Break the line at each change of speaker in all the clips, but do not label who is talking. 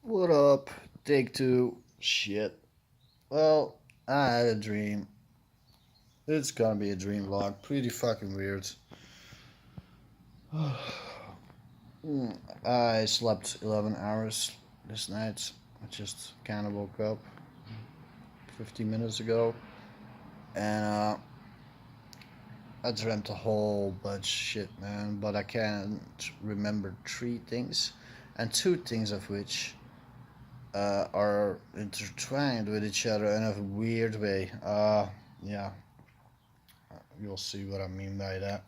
What up? Take two. Shit. Well, I had a dream. It's gonna be a dream vlog. Pretty fucking weird. I slept 11 hours this night. I just kind of woke up 15 minutes ago. And I dreamt a whole bunch of shit, man. But I can't remember three things. And two things of which are intertwined with each other in a weird way. Yeah, you'll see what I mean by that.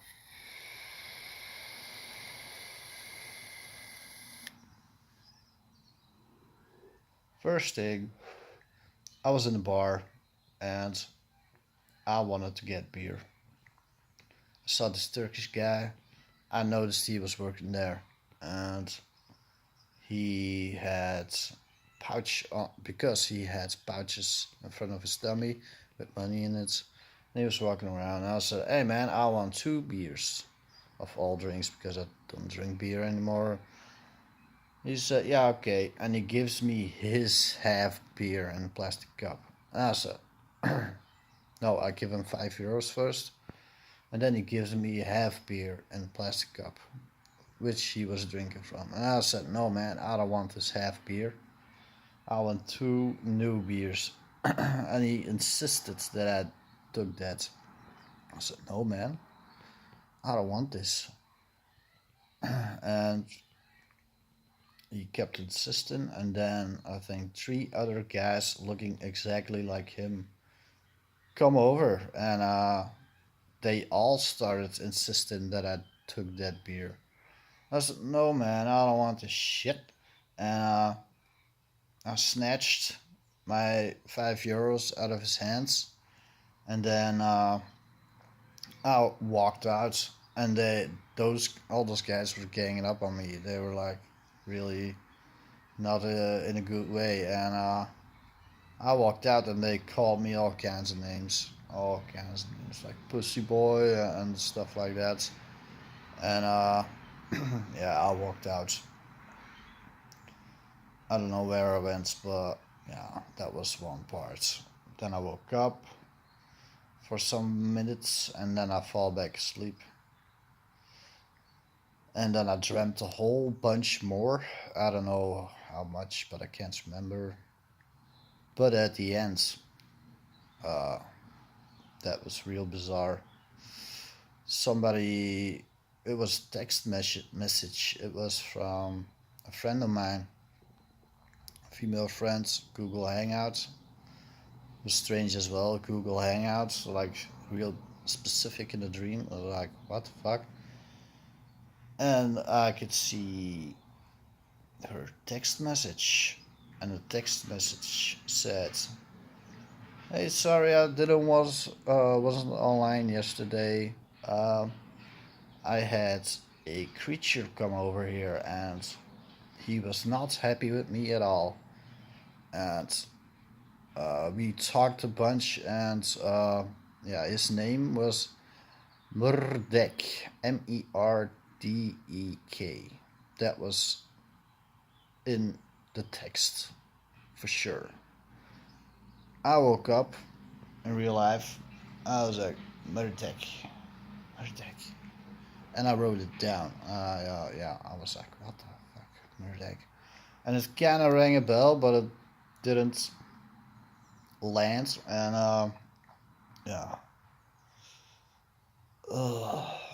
First thing, I was in a bar and I wanted to get beer. I saw this Turkish guy. I noticed he was working there and he had pouch on, because he had pouches in front of his tummy with money in it. And he was walking around and I said, "Hey man, I want two beers of all drinks because I don't drink beer anymore." He said, "Yeah, okay." And he gives me his half beer in a plastic cup. And I said, "No, I give him €5 first." And then he gives me half beer in a plastic cup, which he was drinking from. And I said, "No, man, I don't want this half beer. I want two new beers." And he insisted that I took that. I said, "No, man, I don't want this." And he kept insisting, and then I think three other guys looking exactly like him come over, and they all started insisting that I took that beer. I said, "No, man, I don't want this shit." And I snatched my €5 out of his hands, and then I walked out, and all those guys were ganging up on me. They were like really not in a good way, and I walked out and they called me all kinds of names like pussy boy and stuff like that. And yeah, I walked out. I don't know where I went, but yeah, that was one part. Then I woke up for some minutes and then I fall back asleep. And then I dreamt a whole bunch more. I don't know how much, but I can't remember. But at the end, uh, that was real bizarre. Somebody, it was text message. It was from a friend of mine, female friends, Google Hangouts. It was strange as well. Google Hangouts, like real specific in the dream. I was like, what the fuck? And I could see her text message, and the text message said, "Hey, sorry, I didn't wasn't online yesterday. Um, I had a creature come over here, and he was not happy with me at all. And we talked a bunch, and yeah, his name was Murdek, Merdek. That was in the text for sure." I woke up in real life. I was like, Murdek, Murdek. And I wrote it down. Yeah, I was like, what the fuck, Murdek? And it kind of rang a bell, but it didn't land. And yeah,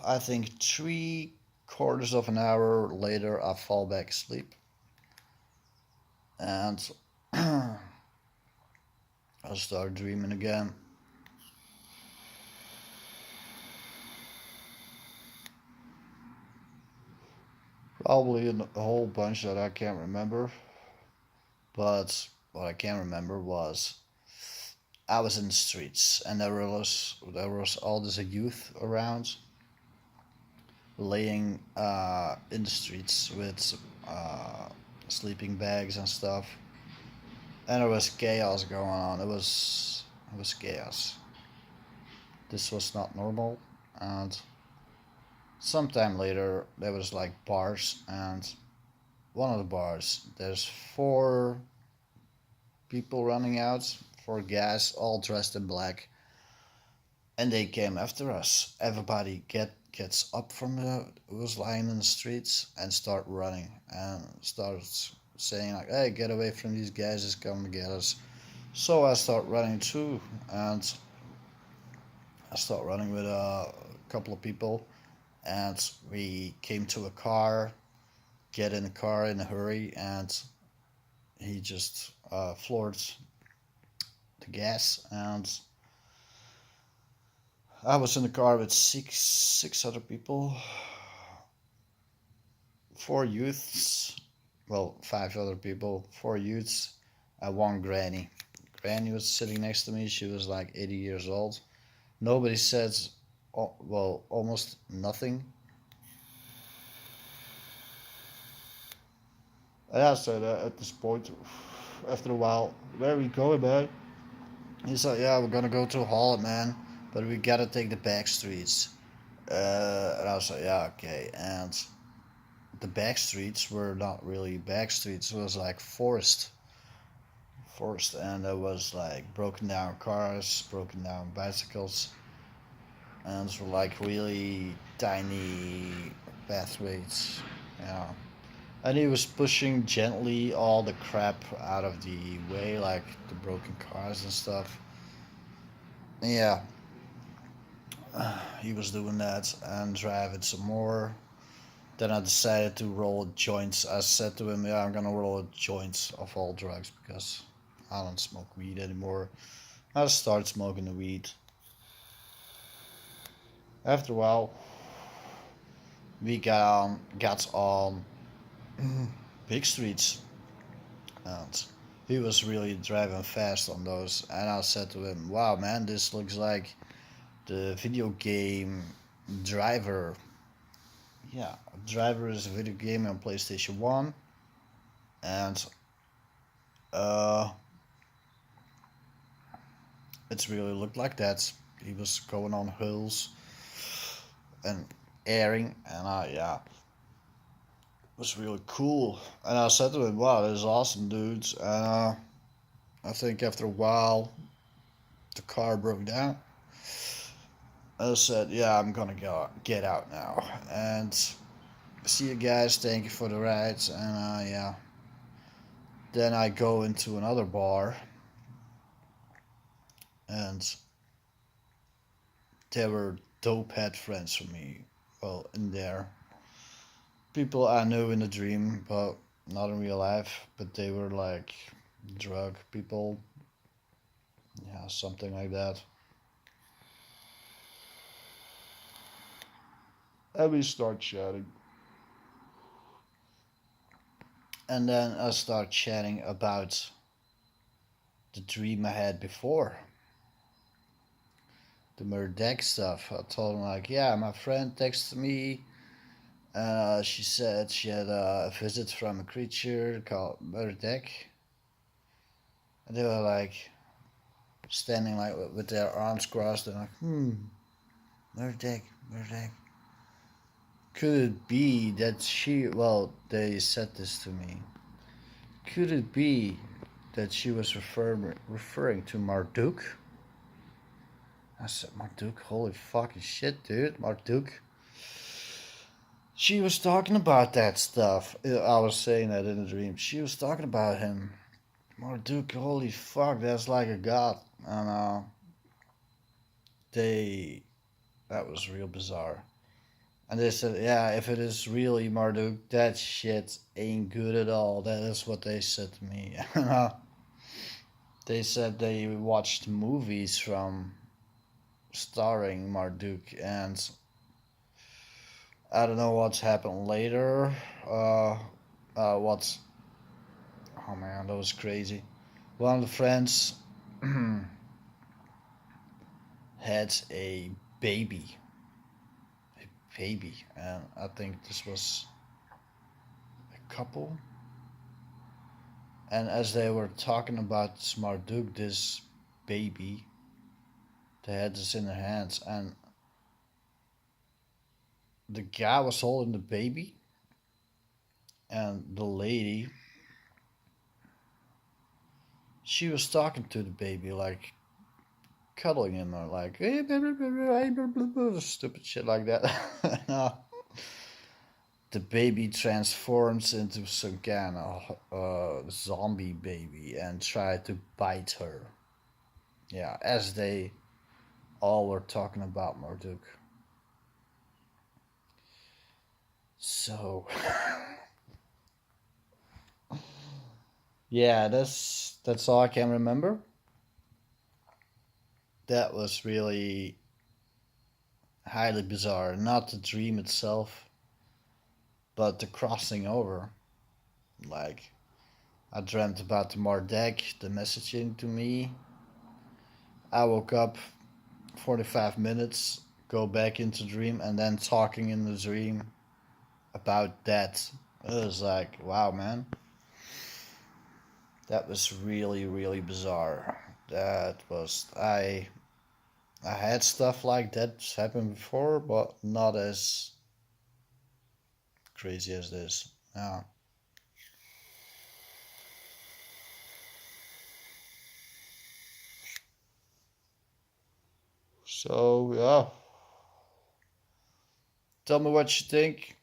I think 3/4 of an hour later, I fall back asleep, and I start dreaming again. Probably a whole bunch that I can't remember, but what I can remember was I was in the streets, and there was all this youth around, laying in the streets with uh, sleeping bags and stuff, and there was chaos going on. It was chaos. This was not normal, and sometime later there was like bars and one of the bars. There's four people running out, four guys, all dressed in black, and they came after us. Everybody gets up from the who was lying in the streets and start running and starts saying like, "Hey, get away from these guys! It's coming to get us." So I start running too, and I start running with a couple of people, and we came to a car. Get in the car in a hurry, and he just floored the gas, and I was in the car with six other people, four youths, well, five other people, four youths, and one granny. Granny was sitting next to me. She was like 80 years old. Nobody said, well, almost nothing. And I said at this point, after a while, where are we going, man? He said, yeah, we're gonna go to Holland, man, but we gotta take the back streets. And I was like, yeah, okay. And the back streets were not really back streets. It was like forest, and there was like broken down cars, broken down bicycles, and it were like really tiny pathways. Yeah. And he was pushing gently all the crap out of the way, like the broken cars and stuff. Yeah, he was doing that and driving some more. Then I decided to roll joints. I said to him, "Yeah, I'm gonna roll joints of all drugs because I don't smoke weed anymore." I started smoking the weed. After a while, we got on big streets, and he was really driving fast on those. And I said to him, "Wow, man, this looks like the video game Driver." Yeah, Driver is a video game on PlayStation 1, and uh, it's really looked like that. He was going on hills and airing, and yeah, it was really cool. And I said to him, "Wow, this is awesome, dudes." And I think after a while, the car broke down. I said, "Yeah, I'm gonna go get out now." And see you guys. Thank you for the rides. And yeah, then I go into another bar, and they were dope head friends for me. Well, in there, people I knew in the dream, but not in real life. But they were like drug people, yeah, something like that. And we start chatting, and then I start chatting about the dream I had before, the Marduk stuff. I told him like, yeah, my friend texted me. She said she had a visit from a creature called Marduk, and they were like standing like with their arms crossed and like, Marduk, Marduk. Could it be that she? Well, they said this to me. Could it be that she was referring to Marduk? I said, Marduk, holy fucking shit, dude, Marduk. She was talking about that stuff. I was saying that in a dream. She was talking about him. Marduk, holy fuck, that's like a god. And they, that was real bizarre. And they said, yeah, if it is really Marduk, that shit ain't good at all. That is what they said to me. They said they watched movies from starring Marduk, and I don't know what's happened later. What's Oh man, that was crazy. One of the friends had baby, a baby, and I think this was a couple. And as they were talking about Marduk, this baby, they had this in their hands, and the guy was holding the baby, and the lady, she was talking to the baby, like cuddling him, or like stupid shit like that. No, the baby transforms into some kind of zombie baby and tried to bite her. Yeah, as they all were talking about Marduk. So, yeah, that's all I can remember. That was really highly bizarre. Not the dream itself, but the crossing over. Like, I dreamt about the Marduk, the messaging to me. I woke up 45 minutes, go back into dream, and then talking in the dream about that. It was like, wow, man. That was really, really bizarre. That was I had stuff like that happen before, but not as crazy as this. Yeah. So yeah, tell me what you think.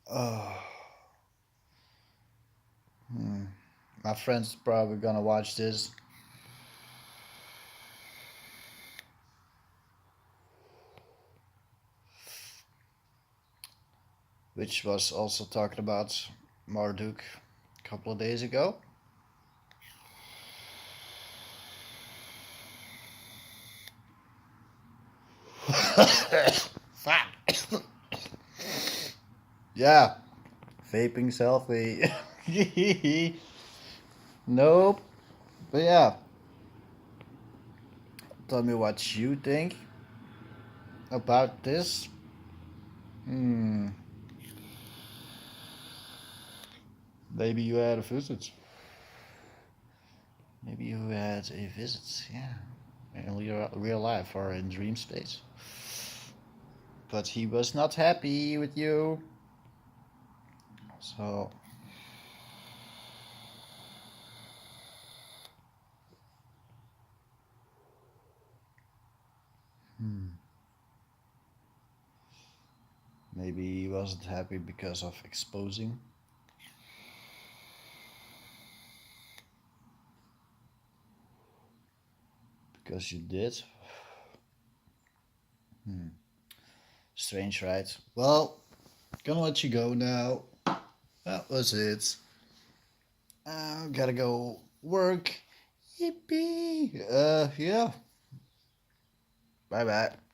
Uh, hmm. My friend's probably gonna watch this, which was also talking about Marduk a couple of days ago. Fuck. Yeah, vaping selfie. Nope. But yeah, tell me what you think about this. Hmm. Maybe you had a visit. Maybe you had a visit. Yeah, in real life or in dream space. But he was not happy with you. So, hmm. Maybe he wasn't happy because of exposing. Because you did. Hmm. Strange, right? Well, gonna let you go now. That was it. Gotta go work. Yippee! Yeah. Bye bye.